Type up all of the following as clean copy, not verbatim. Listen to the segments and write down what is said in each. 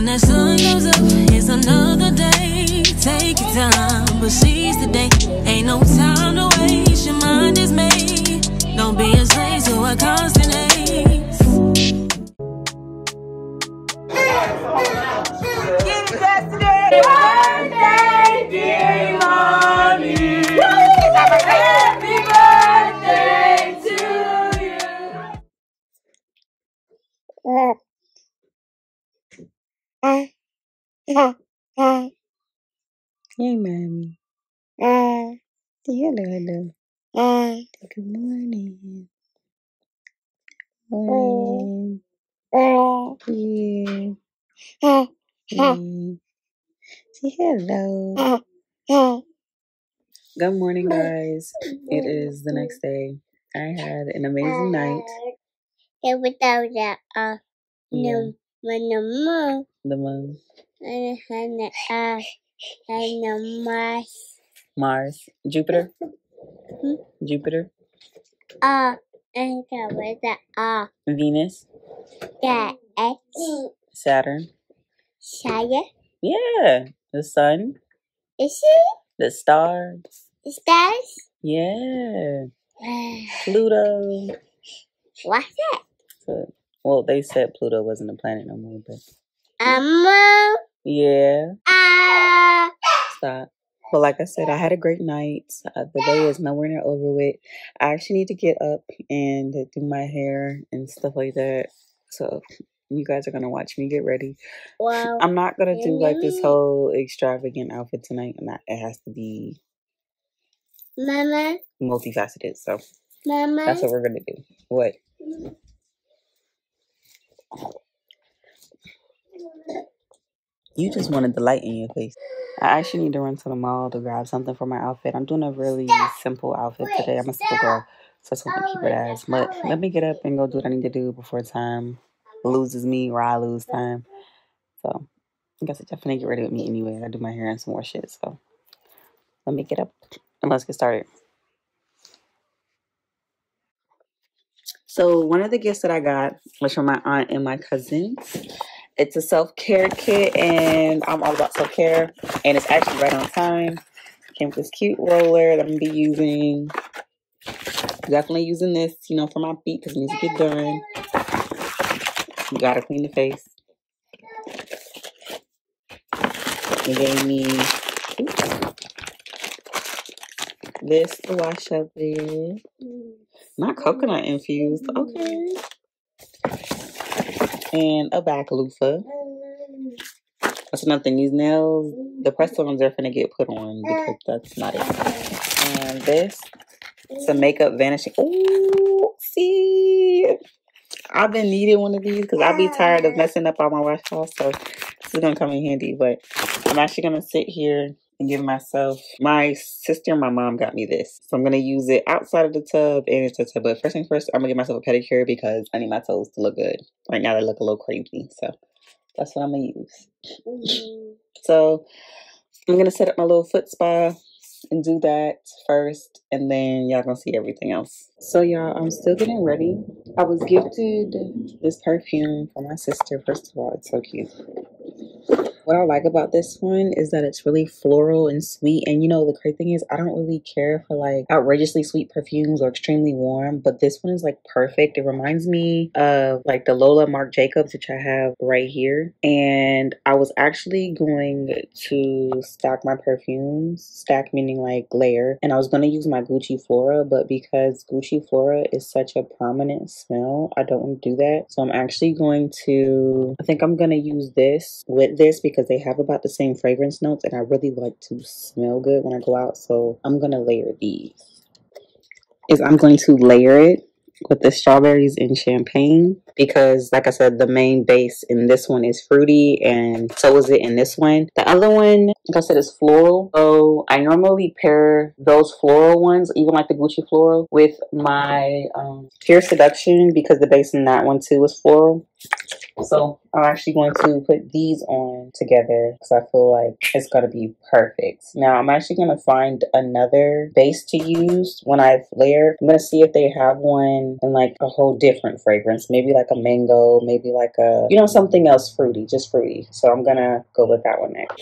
When that sun goes up, it's another day. Take your time, but seize the day. Ain't no time to waste, your mind is made. Don't be a slave to a constant ace. Get it yesterday. Birthday, dear Imani. Happy birthday to you. Hey, mommy. Hello, hello. Good morning. Morning. Yeah. Say hello. Good morning, guys. It is the next day. I had an amazing night. Yeah. The moon. Mars. Jupiter. Jupiter. Venus. Saturn. Yeah. The sun. The stars. Yeah. Pluto. What's that? So, well, they said Pluto wasn't a planet no more, but yeah. Stop. But like I said, I had a great night. The day is nowhere near over with. I actually need to get up and do my hair and stuff like that. So you guys are gonna watch me get ready. Wow. I'm not gonna do like this whole extravagant outfit tonight. It has to be Mama. multifaceted. So Mama. that's what we're gonna do. What? You just wanted the light in your face. I actually need to run to the mall to grab something for my outfit. I'm doing a really simple outfit today. I'm a simple girl, so that's what I keep it as. But let me get up and go do what I need to do before time loses me or I lose time. So I guess I definitely get ready with me anyway. I gotta do my hair and some more shit. So let me get up and let's get started. So one of the gifts that I got was from my aunt and my cousins. It's a self-care kit, and I'm all about self-care, and it's actually right on time. Came with this cute roller that I'm going to be using. Definitely using this, you know, for my feet because it needs to get done. You got to clean the face. They gave me this to wash up with. Not coconut infused. Okay. And a back loofah. That's another thing. These nails, the press-ons are finna get put on because that's not it. And this, some makeup vanishing. Oh, see, I've been needing one of these because I'll be tired of messing up all my wash cloths. So this is gonna come in handy. But I'm actually gonna sit here and give myself. My sister and my mom got me this, so I'm gonna use it outside of the tub and into the tub. But first thing first, I'm gonna give myself a pedicure because I need my toes to look good. Right now they look a little crazy, so that's what I'm gonna use. So I'm gonna set up my little foot spa and do that first, and then y'all gonna see everything else. So y'all, I'm still getting ready. I was gifted this perfume from my sister. First of all, it's so cute. What I like about this one is that it's really floral and sweet. And you know, the crazy thing is I don't really care for like outrageously sweet perfumes or extremely warm, but this one is like perfect. It reminds me of like the Lola Marc Jacobs, which I have right here. And I was actually going to stack my perfumes, stack meaning like layer, and I was going to use my Gucci Flora, but because Gucci Flora is such a prominent smell, I don't want to do that. So I'm actually going to, I think I'm going to use this with this because they have about the same fragrance notes, and I really like to smell good when I go out. So I'm going to layer these. I'm going to layer it with the strawberries and champagne because, like I said, the main base in this one is fruity, and so is it in this one. The other one, like I said, is floral. So I normally pair those floral ones, even like the Gucci floral, with my Pure Seduction because the base in that one too is floral. So I'm actually going to put these on together because I feel like it's going to be perfect. Now, I'm actually going to find another base to use when I flare. I'm going to see if they have one in like a whole different fragrance. Maybe like a mango, maybe like a, you know, something else fruity, just fruity. So I'm going to go with that one next.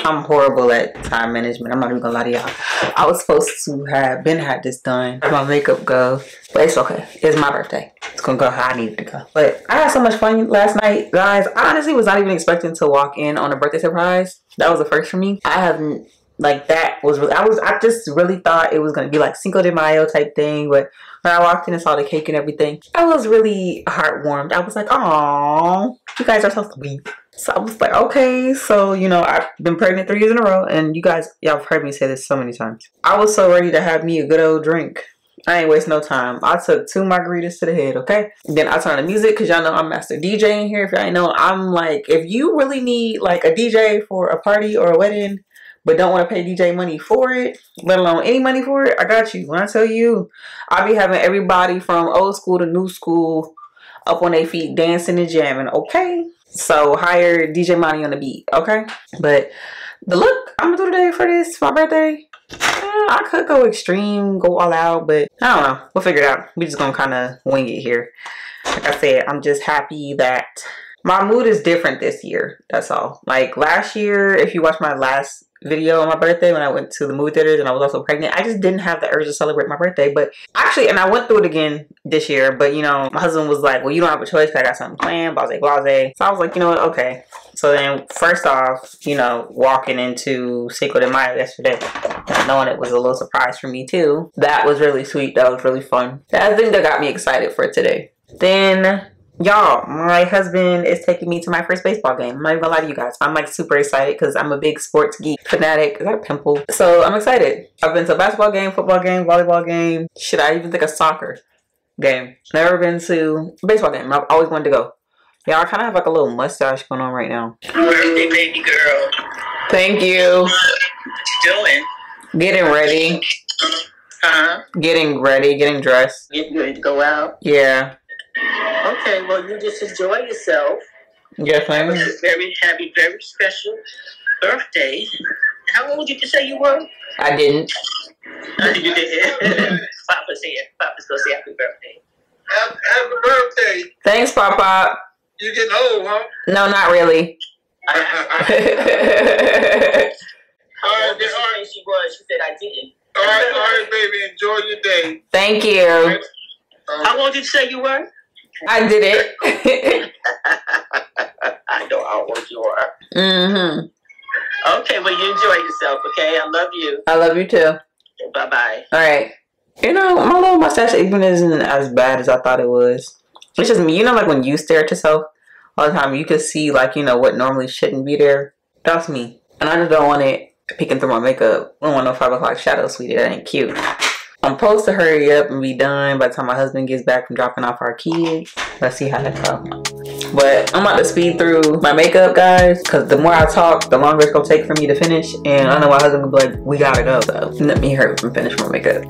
I'm horrible at time management. I'm not even gonna lie to y'all. I was supposed to have had this done. My makeup go, but it's okay. It's my birthday. It's gonna go how I need it to go. But I had so much fun last night, guys. I honestly was not even expecting to walk in on a birthday surprise. That was the first for me. I haven't, like, that was really, I just really thought it was gonna be like Cinco de Mayo type thing. But when I walked in and saw the cake and everything, I was really heartwarmed. I was like, oh, you guys are so sweet. So I was like, okay, so, you know, I've been pregnant 3 years in a row, and you guys, y'all have heard me say this so many times. I was so ready to have me a good old drink. I ain't waste no time. I took 2 margaritas to the head, okay? Then I turned the music, because y'all know I'm master DJ in here. If y'all ain't know, I'm like, if you really need like a DJ for a party or a wedding, but don't want to pay DJ money for it, let alone any money for it, I got you. When I tell you, I'll be having everybody from old school to new school up on their feet dancing and jamming, okay? So hire DJ Imani on the beat, okay? But the look I'm gonna do today for this, my birthday, I could go extreme, go all out, but I don't know. We'll figure it out. We just gonna kind of wing it here. Like I said, I'm just happy that my mood is different this year. That's all. Like last year, if you watch my last video on my birthday when I went to the movie theaters and I was also pregnant, I just didn't have the urge to celebrate my birthday. But actually, and I went through it again this year, but you know, my husband was like, well, you don't have a choice because I got something planned, blase. So I was like, you know what, okay. So then first off, you know, walking into Cinco de Mayo yesterday, knowing it was a little surprise for me too, that was really sweet. That was really fun. That's the thing that got me excited for today. Then y'all, my husband is taking me to my first baseball game. I'm not even gonna lie to you guys. I'm like super excited because I'm a big sports geek fanatic. Is that a pimple? So I'm excited. I've been to a basketball game, football game, volleyball game. Should I even think a soccer game? Never been to a baseball game. I've always wanted to go. Y'all, I kind of have like a little mustache going on right now. Birthday, baby girl. Thank you. What you doing? Getting ready. Huh? Getting ready. Getting dressed. Getting ready to go out? Yeah. Okay, well, you just enjoy yourself. Yes, I am. Very special birthday. How old did you say you were? I didn't. You did. Papa's here. Papa's going to say happy birthday. Happy birthday. Thanks, Papa. You getting old, huh? No, not really. How old did she say she was? She said I didn't. All right, baby. Enjoy your day. Thank you. How old did you say you were? I did it. I know how old you are. Mm-hmm. Okay, well, you enjoy yourself, okay? I love you. I love you too. Bye-bye. All right. You know, my little mustache even isn't as bad as I thought it was. It's just me. You know, like when you stare at yourself all the time, you can see, like, you know, what normally shouldn't be there. That's me. And I just don't want it peeking through my makeup. I don't want no 5 o'clock shadow, sweetie. That ain't cute. I'm supposed to hurry up and be done by the time my husband gets back from dropping off our kids. Let's see how that goes. But I'm about to speed through my makeup, guys, because the more I talk, the longer it's going to take for me to finish. And I know my husband will be like, we gotta go. So let me hurry up and finish my makeup.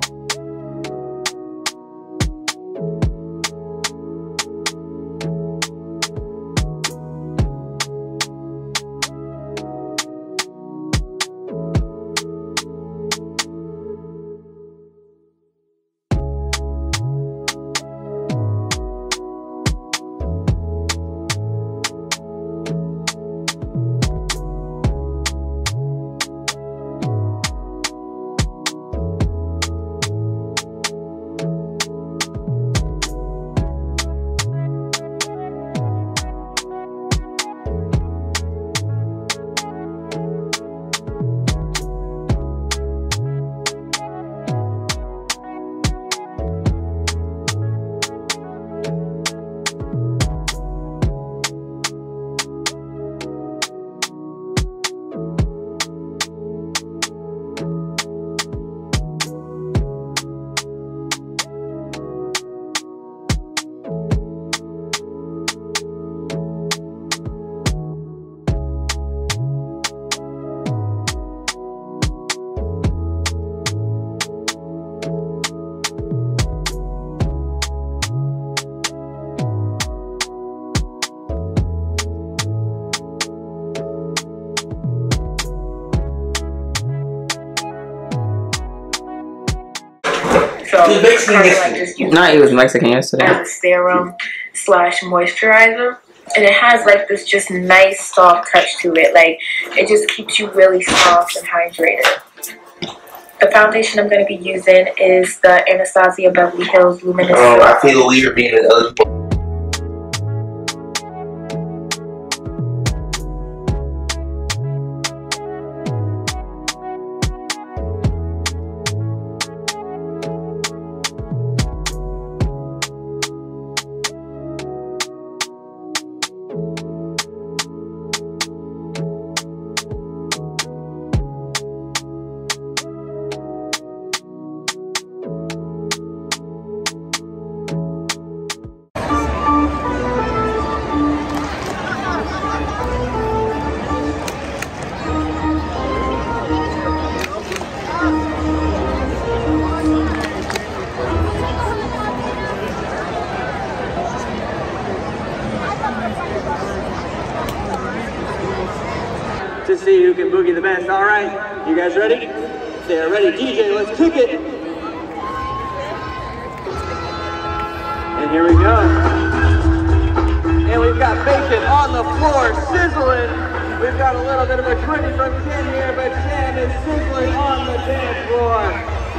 I kinda like just use No, it was Mexican yesterday. as a serum slash moisturizer. And it has like this just nice soft touch to it. Like it just keeps you really soft and hydrated. The foundation I'm going to be using is the Anastasia Beverly Hills Luminous. Oh, I feel weird being an eligible. To see who can boogie the best. All right, you guys ready? They're ready. DJ, let's kick it. And here we go. And we've got bacon on the floor, sizzling. We've got a little bit of a gritty from Ken here, but Ken is sizzling on the dance floor.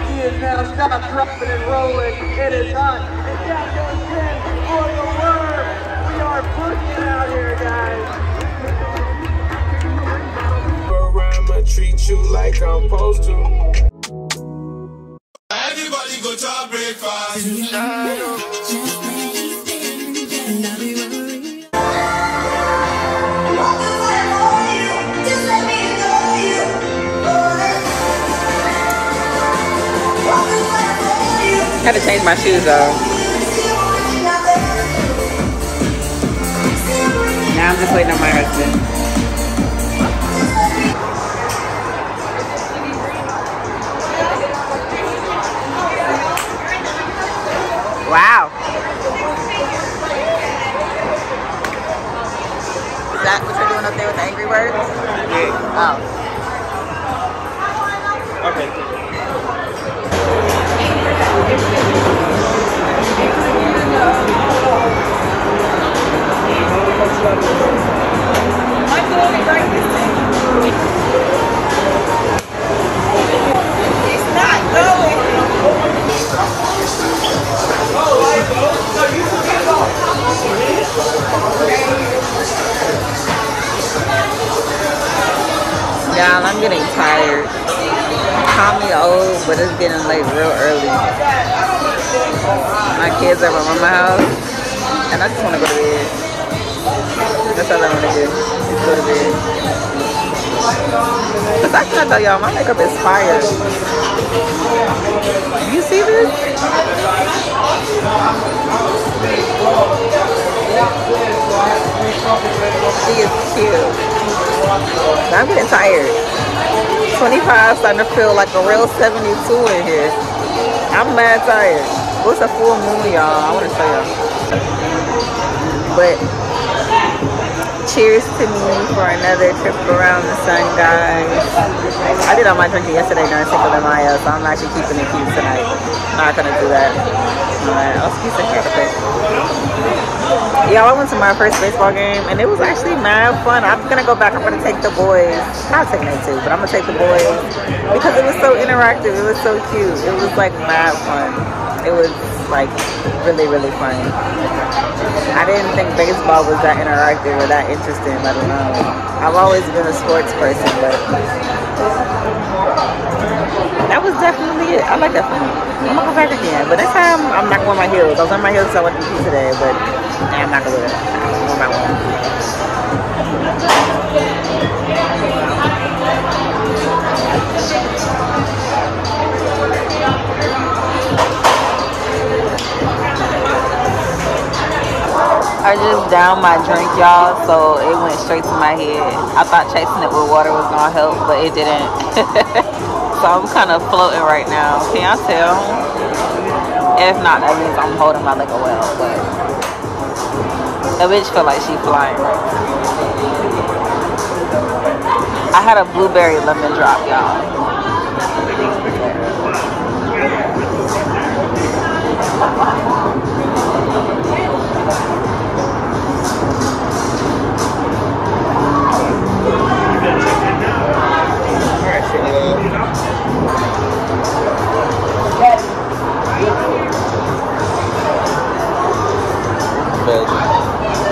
He is now stopped, dropping, and rolling. It is hot. And down goes Ken for the worm. We are pushing out here, guys. I'ma treat you like I'm supposed to. Everybody go to our breakfast. I had to change my shoes though. Now I'm just waiting on my husband. Wow. Is that what you're doing up there with the Angry Birds? Yeah. Oh. Okay. It's not going. Y'all, I'm getting tired. Call me old, but it's getting late real early. My kids are at my mama's house, and I just want to go to bed. That's all I want to do, is go to bed. Because I can't tell y'all, my makeup is fire. You see this? She is cute. I'm getting tired. 25 starting to feel like a real 72 in here. I'm mad tired. What's a full moon, y'all? I want to show y'all. But cheers to me for another trip around the sun, guys. I did all my drinking yesterday during Cinco de Mayo, so I'm actually keeping it cute tonight. Not gonna do that. Alright, I'll keep the hair place. Y'all, I went to my first baseball game, and it was actually mad fun. I'm gonna go back. I'm gonna take the boys. Not taking them too, but I'm gonna take the boys because it was so interactive. It was so cute. It was like mad fun. It was like really, really fun. I didn't think baseball was that interactive or that interesting. I don't know. I've always been a sports person, but that was definitely it. I like that fun. I'm gonna go back again, but next time I'm not going to wear my heels. I was on my heels because I went to pizza today, but I'm not gonna wear it. I'm on my own. I just downed my drink, y'all, so it went straight to my head. I thought chasing it with water was gonna help, but it didn't. So I'm kind of floating right now. Can y'all tell? If not, that means I'm holding my leg a well, but the bitch feel like she flying right now. I had a blueberry lemon drop, y'all.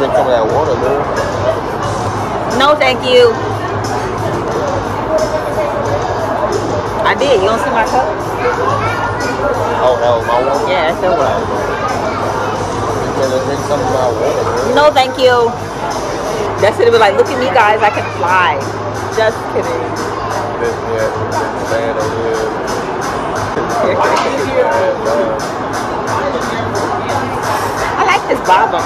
Drink some of that water, girl. No, thank you. I did. You don't see my cup? Oh, that was my water? Yeah, it still was. You better drink some of my water, girl. No, thank you. That should have been like, look at me, guys. I can fly. Just kidding. Bad over here. I like this bottom.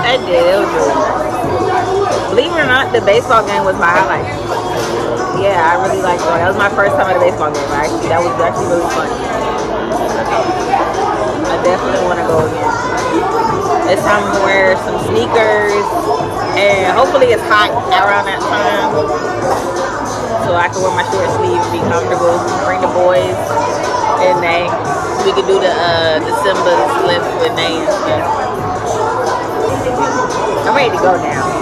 I did. It was really nice. Believe it or not, the baseball game was my highlight. Yeah, I really liked it. That was my first time at a baseball game. Actually, that was actually really fun. I definitely want to go again. This time I'm gonna wear some sneakers, and hopefully it's hot around that time, so I can wear my short sleeves and be comfortable. Bring the boys, and we can do the Simba lift with Nay and stuff. I'm ready to go now.